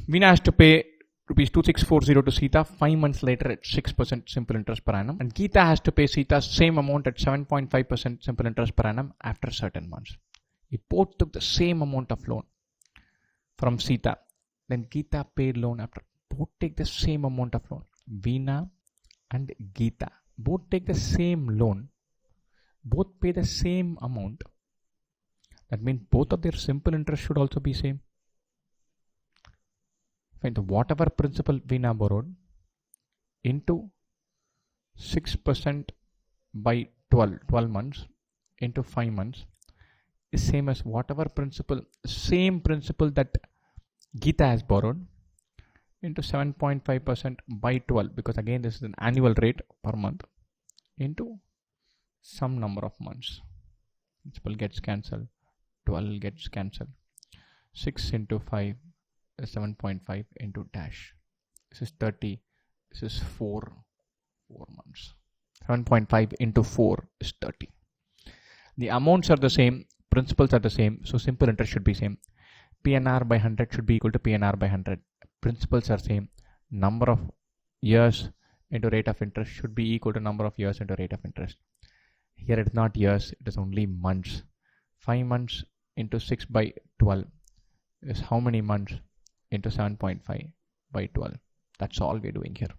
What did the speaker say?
Veena has to pay rupees 2640 to Sita 5 months later at 6% simple interest per annum, and Gita has to pay Sita same amount at 7.5% simple interest per annum after certain months. We both took the same amount of loan from Sita. Then Gita paid loan after. Both take the same amount of loan. Veena and Gita both take the same loan. Both pay the same amount. That means both of their simple interest should also be same. Find whatever principal Veena borrowed into 6% by 12 months into 5 months is same as whatever same principal that Gita has borrowed into 7.5% by 12, because again this is an annual rate per month, into some number of months. Principal gets cancelled, 12 gets cancelled, 6 into 5 is 7.5 into dash. This is 30, this is 4 months. 7.5 into 4 is 30. The amounts are the same, principals are the same, so simple interest should be same. PNR by 100 should be equal to PNR by 100. Principals are same. Number of years into rate of interest should be equal to number of years into rate of interest. Here it is not years, it is only months. 5 months into 6 by 12 is how many months into 7.5 by 12. That's all we're doing here.